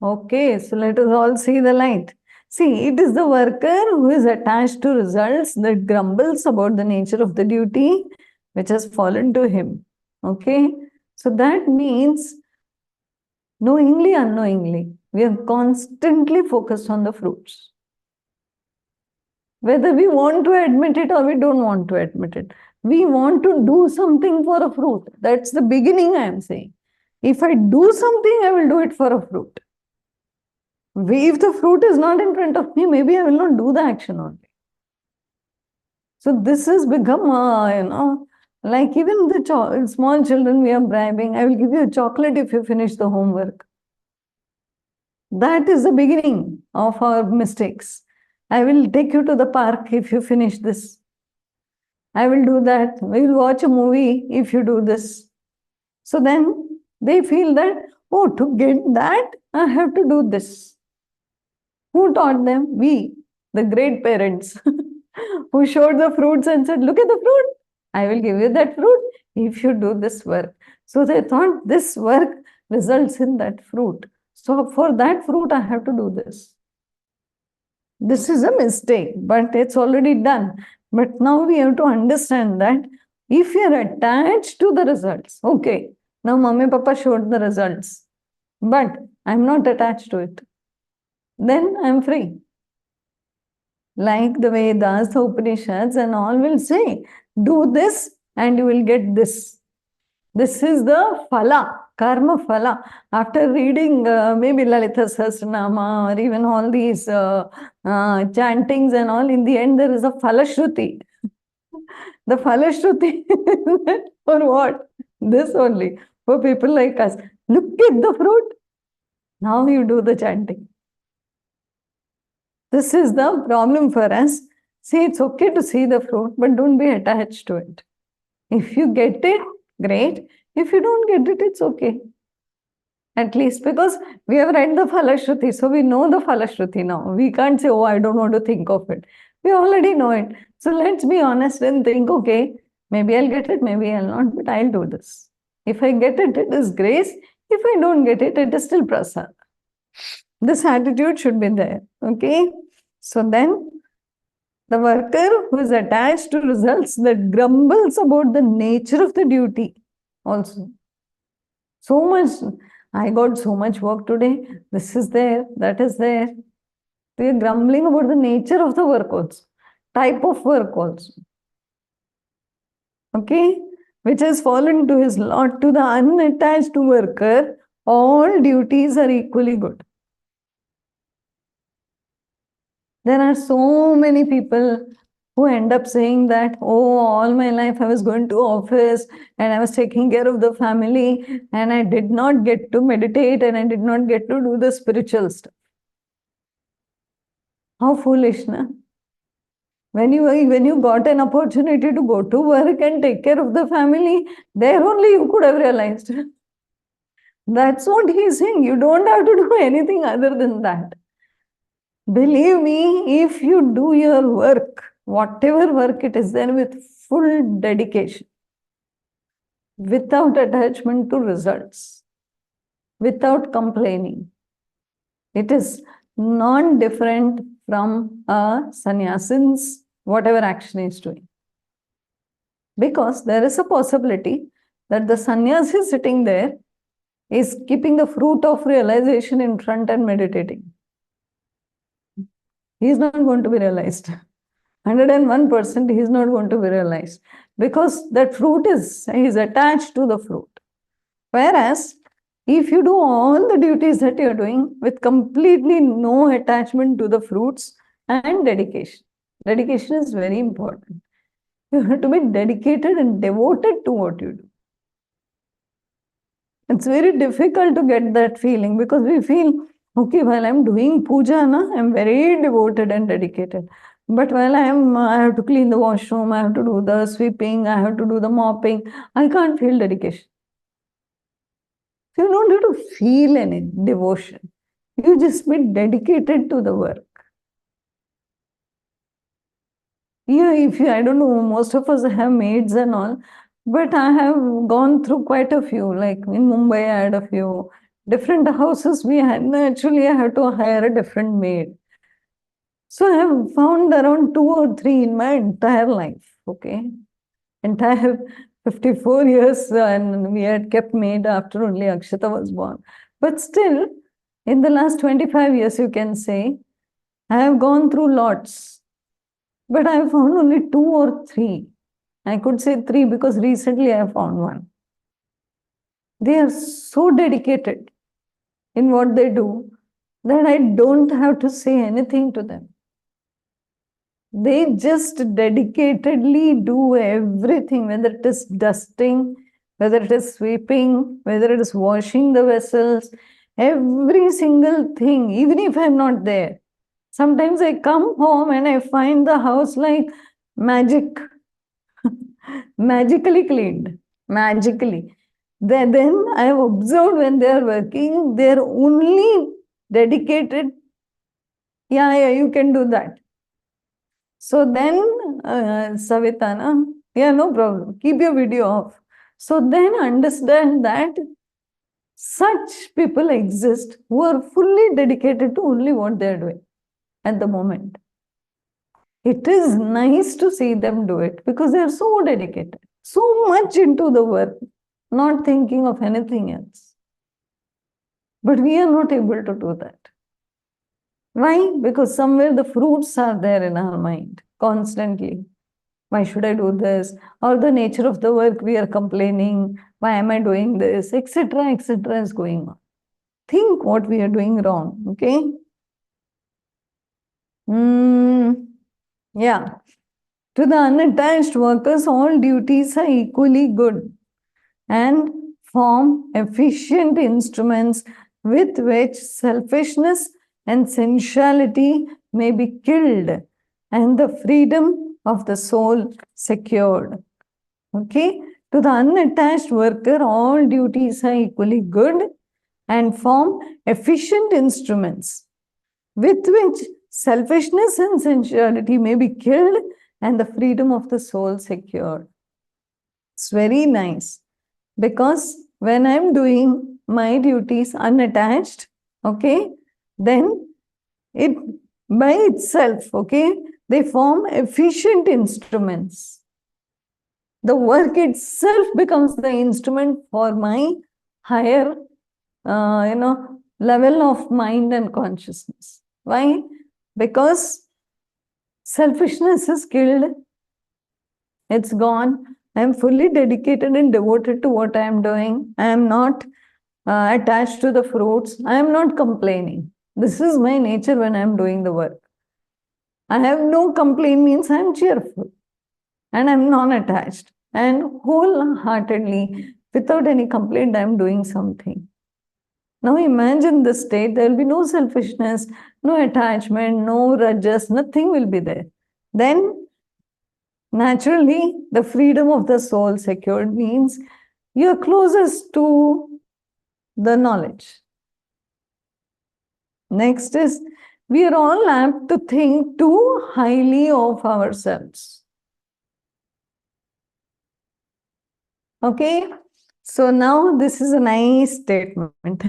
Okay, so let us all see the light. See, it is the worker who is attached to results that grumbles about the nature of the duty which has fallen to him. Okay, so that means knowingly, unknowingly, we are constantly focused on the fruits. Whether we want to admit it or we don't want to admit it, we want to do something for a fruit. That's the beginning, I am saying. If I do something, I will do it for a fruit. If the fruit is not in front of me, maybe I will not do the action only. So this has become, like even the small children we are bribing. I will give you a chocolate if you finish the homework. That is the beginning of our mistakes. I will take you to the park if you finish this. I will do that. We will watch a movie if you do this. So then they feel that, oh, to get that, I have to do this. Who taught them? We, the great parents, who showed the fruits and said, look at the fruit. I will give you that fruit if you do this work. So they thought this work results in that fruit. So for that fruit, I have to do this. This is a mistake, but it's already done. But now we have to understand that if you are attached to the results, okay, now Mummy Papa showed the results, but I'm not attached to it, then I'm free. Like the Vedas, the Upanishads, and all will say, do this and you will get this. This is the phala, karma phala. After reading maybe Lalita Sahasranama or even all these chantings and all, in the end there is a phalashruti. The phalashruti for what? This only. For people like us. Look at the fruit. Now you do the chanting. This is the problem for us. See, it's okay to see the fruit, but don't be attached to it. If you get it, great. If you don't get it, it's okay. At least because we have read the Phalashruti, so we know the Phalashruti now. We can't say, oh, I don't want to think of it. We already know it. So let's be honest and think, okay, maybe I'll get it, maybe I'll not, but I'll do this. If I get it, it is grace. If I don't get it, it is still prasad. This attitude should be there. Okay. So then the worker who is attached to results that grumbles about the nature of the duty also. So much, I got so much work today. This is there, that is there. We are grumbling about the nature of the work also, type of work also. Okay, which has fallen to his lot. To the unattached worker, all duties are equally good. There are so many people who end up saying that, oh, all my life I was going to office and I was taking care of the family and I did not get to meditate and I did not get to do the spiritual stuff. How foolish, na? When you got an opportunity to go to work and take care of the family, there only you could have realized. That's what he's saying. You don't have to do anything other than that. Believe me, if you do your work, whatever work it is, then with full dedication, without attachment to results, without complaining, it is non-different from a sannyasin's whatever action is doing. Because there is a possibility that the sannyasi sitting there is keeping the fruit of realization in front and meditating. He is not going to be realized. 101% he is not going to be realized because that fruit is attached to the fruit. Whereas if you do all the duties that you are doing with completely no attachment to the fruits and dedication. Dedication is very important. You have to be dedicated and devoted to what you do. It's very difficult to get that feeling because we feel, okay, while I'm doing puja, I'm very devoted and dedicated. But while I have to clean the washroom, I have to do the sweeping, I have to do the mopping, I can't feel dedication. So you don't have to feel any devotion. You just be dedicated to the work. Yeah, I don't know, most of us have maids and all, but I have gone through quite a few. Like in Mumbai, I had a few. different houses we had. Naturally, I have to hire a different maid. So I have found around 2 or 3 in my entire life. Okay. Entire 54 years, and we had kept maid after only Akshata was born. But still, in the last 25 years, you can say, I have gone through lots. But I have found only 2 or 3. I could say 3 because recently I have found one. They are so dedicated in what they do that I don't have to say anything to them. They just dedicatedly do everything, whether it is dusting, whether it is sweeping, whether it is washing the vessels, every single thing, even if I'm not there. Sometimes I come home and I find the house like magic, magically cleaned, magically. Then I have observed when they are working, they are only dedicated. Yeah, you can do that. So then, Savita, yeah, no problem. Keep your video off. So then understand that such people exist who are fully dedicated to only what they are doing at the moment. It is nice to see them do it because they are so dedicated, so much into the work, not thinking of anything else. But we are not able to do that. Why? Because somewhere the fruits are there in our mind constantly. Why should I do this? Or the nature of the work we are complaining. Why am I doing this? Etc. etc. is going on. Think what we are doing wrong. Okay. Yeah. To the unattached workers, all duties are equally good and form efficient instruments with which selfishness and sensuality may be killed and the freedom of the soul secured. Okay? To the unattached worker, all duties are equally good and form efficient instruments with which selfishness and sensuality may be killed and the freedom of the soul secured. It's very nice because when I'm doing my duties unattached, okay, then it by itself, okay, they form efficient instruments. The work itself becomes the instrument for my higher, level of mind and consciousness. Why? Because selfishness is killed. It's gone. I am fully dedicated and devoted to what I am doing. I am not attached to the fruits. I am not complaining. This is my nature when I am doing the work. I have no complaint means I am cheerful and I am non-attached and wholeheartedly, without any complaint, I am doing something. Now imagine this state, there will be no selfishness, no attachment, no rajas, nothing will be there. Then naturally, the freedom of the soul secured means you are closest to the knowledge. Next is, we are all apt to think too highly of ourselves. Okay, so now this is a nice statement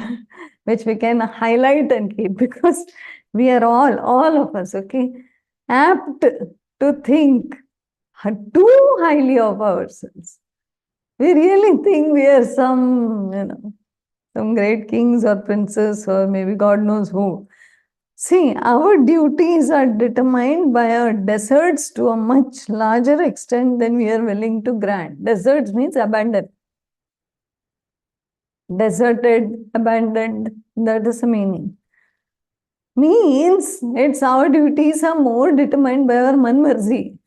which we can highlight and keep because we are all of us, okay, apt to think too highly of ourselves. We really think we are some great kings or princes or maybe God knows who. See, our duties are determined by our deserts to a much larger extent than we are willing to grant. Deserts means abandoned. Deserted, abandoned, that is the meaning. Means it's our duties are more determined by our man marzi.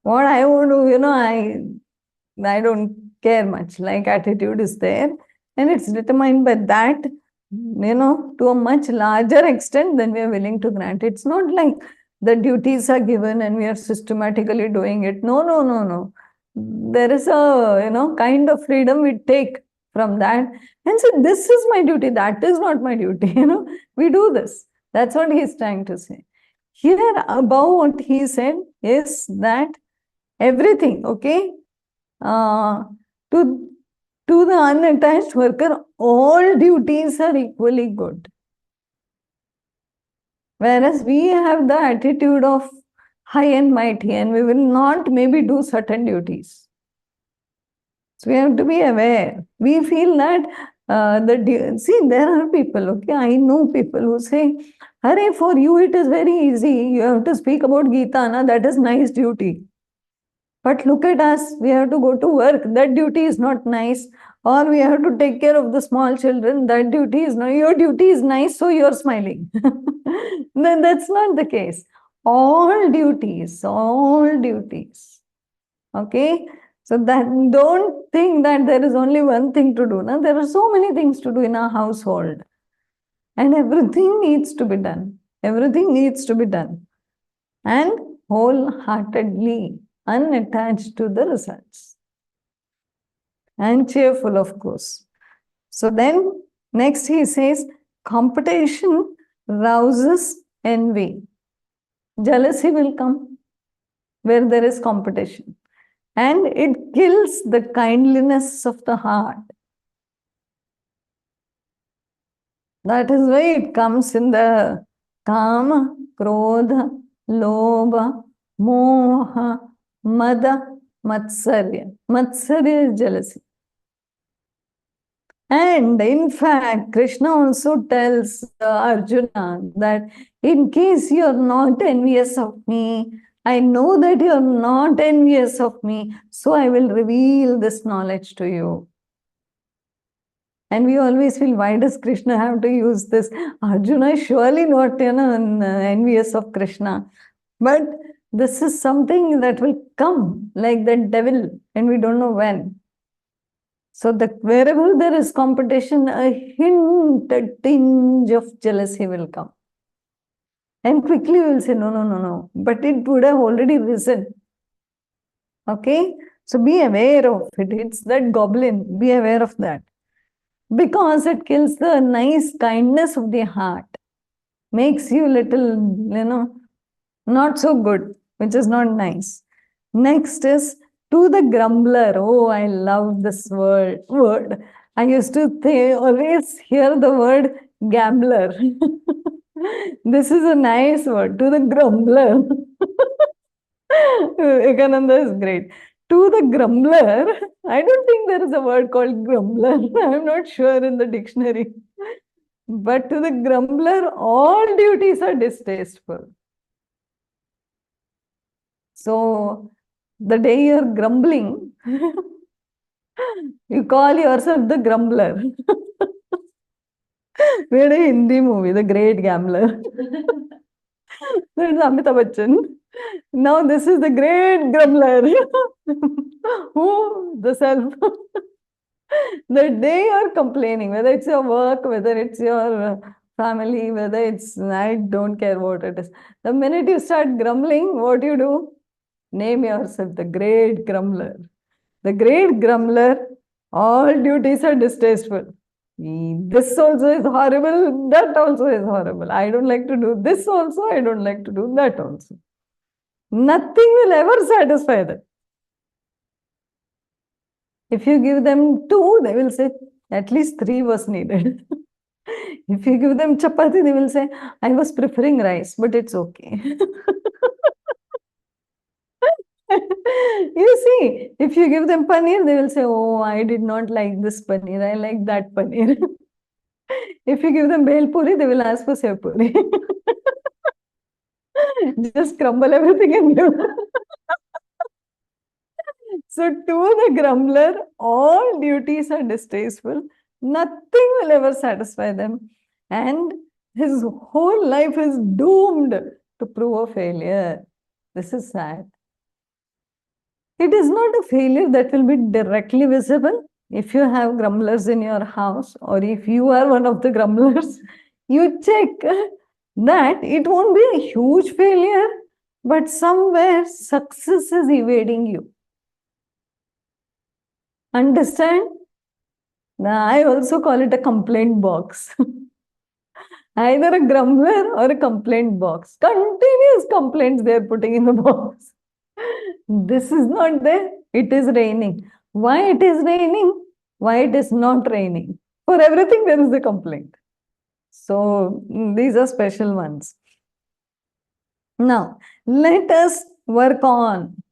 What I would do, I don't care much, like attitude is there and it's determined by that, to a much larger extent than we are willing to grant. It's not like the duties are given and we are systematically doing it. No. There is a, kind of freedom we take from that and say, this is my duty, that is not my duty, we do this. That's what he is trying to say. Here above what he said is that everything, okay, to To the unattached worker, all duties are equally good. Whereas we have the attitude of high and mighty, and we will not maybe do certain duties. So we have to be aware. We feel that see, there are people, okay, I know people who say, Hare, for you it is very easy. You have to speak about Gita, na? That is nice duty. But look at us, we have to go to work. That duty is not nice. Or we have to take care of the small children. That duty is not, your duty is nice, so you're smiling. Then that's not the case. All duties, all duties. Okay? So that don't think that there is only one thing to do. Now, there are so many things to do in our household. And everything needs to be done. Everything needs to be done. And wholeheartedly, unattached to the results. And cheerful, of course. So then, next he says, competition rouses envy. Jealousy will come where there is competition. And it kills the kindliness of the heart. That is why it comes in the Kama, Krodha, Lobha, Moha, Mada, Matsarya. Matsarya is jealousy. And in fact, Krishna also tells Arjuna that in case you're not envious of me, I know that you're not envious of me, so I will reveal this knowledge to you. And we always feel, why does Krishna have to use this? Arjuna is surely not envious of Krishna. But this is something that will come like the devil, and we don't know when. So that wherever there is competition, a hint, a tinge of jealousy will come. And quickly we will say, no, no, no, no. But it would have already risen. Okay? So be aware of it. It's that goblin. Be aware of that. Because it kills the nice kindness of the heart. Makes you little, not so good, which is not nice. Next is to the grumbler. Oh, I love this word. I used to always hear the word gambler. This is a nice word. To the grumbler. Vivekananda is great. To the grumbler, I don't think there is a word called grumbler. I'm not sure in the dictionary. But to the grumbler, all duties are distasteful. So, the day you're grumbling, you call yourself the grumbler. We had a Hindi movie, The Great Gambler. That's Amitabh Bachchan. Now this is the great grumbler. Who? The self. The day you're complaining, whether it's your work, whether it's your family, whether it's, I don't care what it is. The minute you start grumbling, what do? Name yourself the great grumbler. The great grumbler, all duties are distasteful. This also is horrible, that also is horrible. I don't like to do this also, I don't like to do that also. Nothing will ever satisfy them. If you give them 2, they will say, at least 3 was needed. If you give them chapati, they will say, I was preferring rice, but it's okay. You see, if you give them paneer, they will say, oh, I did not like this paneer, I like that paneer. If you give them bhel puri, they will ask for sev puri. Just crumble everything and give. So to the grumbler, all duties are distasteful. Nothing will ever satisfy them. And his whole life is doomed to prove a failure. This is sad. It is not a failure that will be directly visible. If you have grumblers in your house, or if you are one of the grumblers, you check that it won't be a huge failure, but somewhere success is evading you. Understand? Now, I also call it a complaint box. Either a grumbler or a complaint box. Continuous complaints they are putting in the box. This is not there. It is raining. Why it is raining? why it is not raining. For everything, there is a complaint. So these are special ones. Now, let us work on,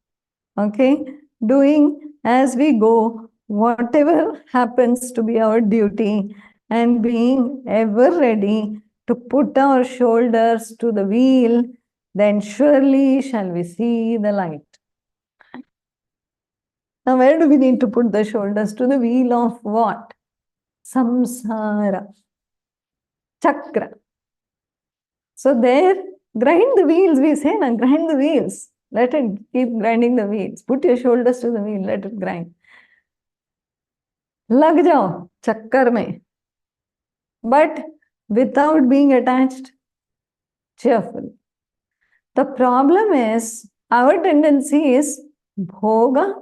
okay, doing as we go, whatever happens to be our duty, and being ever ready to put our shoulders to the wheel, then surely shall we see the light. Now, where do we need to put the shoulders? To the wheel of what? Samsara. Chakra. So there, grind the wheels, we say, na, grind the wheels. Let it keep grinding the wheels. Put your shoulders to the wheel, let it grind. Lag jao, chakkar mein. But without being attached, cheerful. The problem is, our tendency is bhoga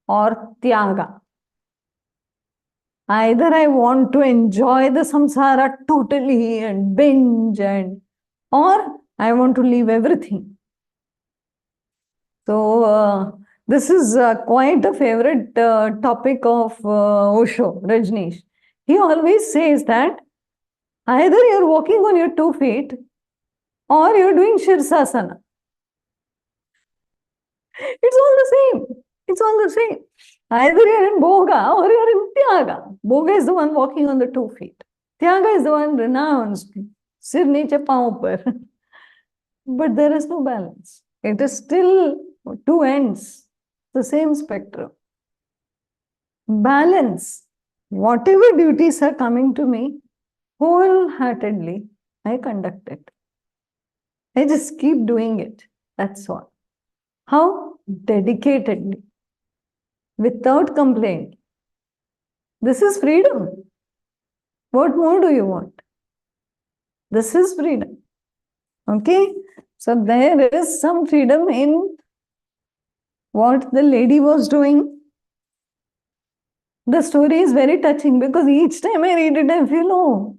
or tyaga. Either I want to enjoy the samsara totally and binge, or I want to leave everything. So this is quite a favorite topic of Osho, Rajneesh. He always says that either you're walking on your 2 feet or you're doing Shirsasana. It's all the same. It's all the same. Either you're in Bhoga or you're in Tyaga. Bhoga is the one walking on the 2 feet. Tyaga is the one renounced. Sir niche paon par. But there is no balance. It is still 2 ends, the same spectrum. Balance. Whatever duties are coming to me, wholeheartedly, I conduct it. I just keep doing it. That's all. How? Dedicatedly. Without complaint. This is freedom. What more do you want? This is freedom. Okay? So there is some freedom in what the lady was doing. The story is very touching because each time I read it, I feel, oh.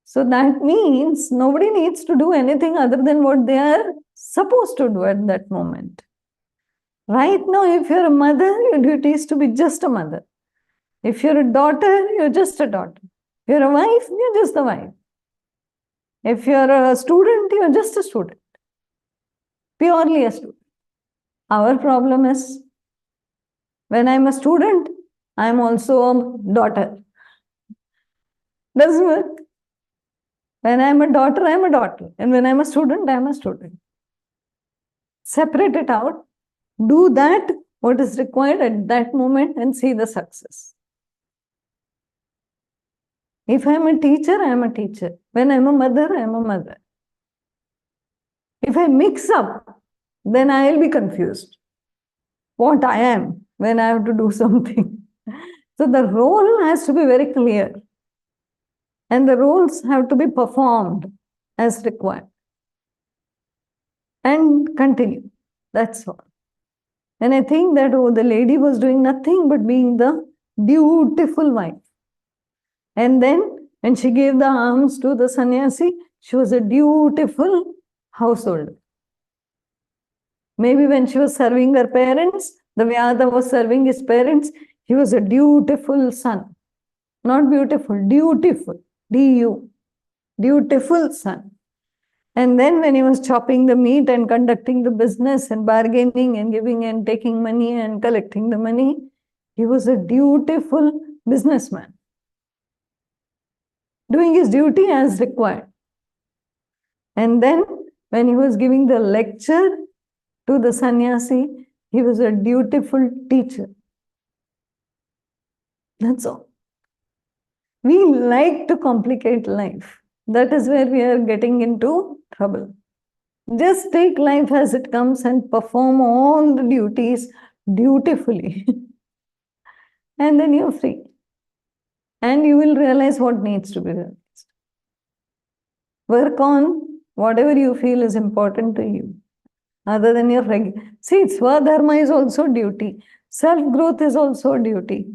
So that means nobody needs to do anything other than what they are supposed to do at that moment. Right now, if you're a mother, your duty is to be just a mother. If you're a daughter, you're just a daughter. If you're a wife, you're just a wife. If you're a student, you're just a student. Purely a student. Our problem is, when I'm a student, I'm also a daughter. Doesn't work. When I'm a daughter, I'm a daughter. And when I'm a student, I'm a student. Separate it out. Do that, what is required at that moment, and see the success. If I'm a teacher, I'm a teacher. When I'm a mother, I'm a mother. If I mix up, then I'll be confused what I am when I have to do something. So the role has to be very clear. And the roles have to be performed as required. And continue. That's all. And I think that, oh, the lady was doing nothing but being the beautiful wife. And then when she gave the alms to the sannyasi, she was a dutiful householder. Maybe when she was serving her parents, the Vyada was serving his parents, he was a dutiful son. Not beautiful, dutiful. D-U. Dutiful son. And then when he was chopping the meat and conducting the business and bargaining and giving and taking money and collecting the money, he was a dutiful businessman. Doing his duty as required. And then when he was giving the lecture to the sannyasi, he was a dutiful teacher. That's all. We like to complicate life. That is where we are getting into trouble. Just take life as it comes and perform all the duties dutifully. And then you're free. And you will realize what needs to be realized. Work on whatever you feel is important to you. Other than your regular. See, Swadharma is also duty. Self-growth is also duty.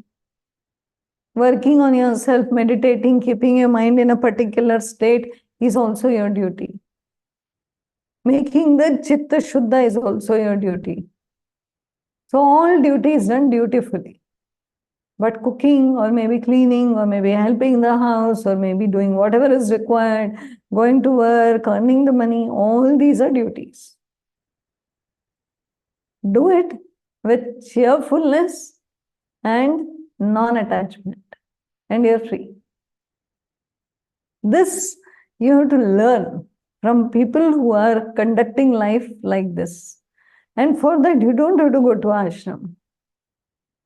Working on yourself, meditating, keeping your mind in a particular state is also your duty. Making the Chitta Shuddha is also your duty. So all duty is done dutifully. But cooking, or maybe cleaning, or maybe helping the house, or maybe doing whatever is required, going to work, earning the money, all these are duties. Do it with cheerfulness and non-attachment, and you're free. This you have to learn from people who are conducting life like this. And for that, you don't have to go to ashram.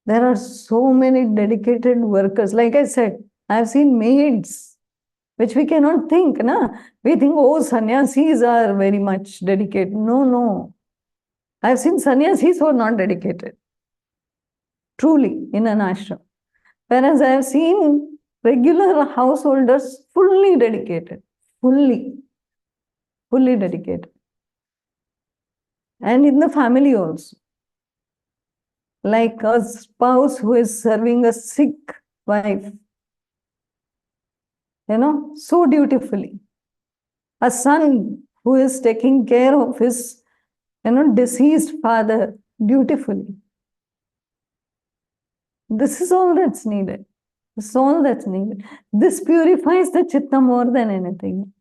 There are so many dedicated workers. Like I said, I've seen maids, which we cannot think. Na? We think, oh, sannyasis are very much dedicated. No, no. I've seen sannyasis who are not dedicated, truly, in an ashram. Whereas I have seen regular householders fully dedicated, fully dedicated. And in the family also. Like a spouse who is serving a sick wife, so dutifully. A son who is taking care of his, deceased father dutifully. This is all that's needed. This is all that's needed. This purifies the chitta more than anything else.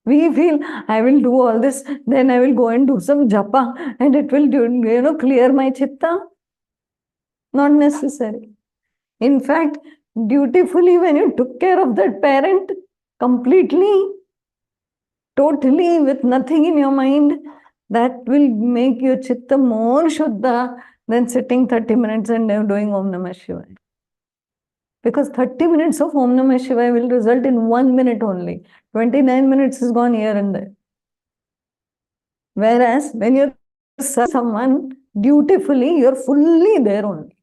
We feel, I will do all this, then I will go and do some japa, and it will, clear my chitta. Not necessary. In fact, dutifully, when you took care of that parent completely, totally, with nothing in your mind, that will make your chitta more shuddha than sitting 30 minutes and doing Om Namah Shivaya. Because 30 minutes of Om Namah Shivaya will result in 1 minute only. 29 minutes is gone here and there. Whereas when you're serving someone dutifully, you're fully there only.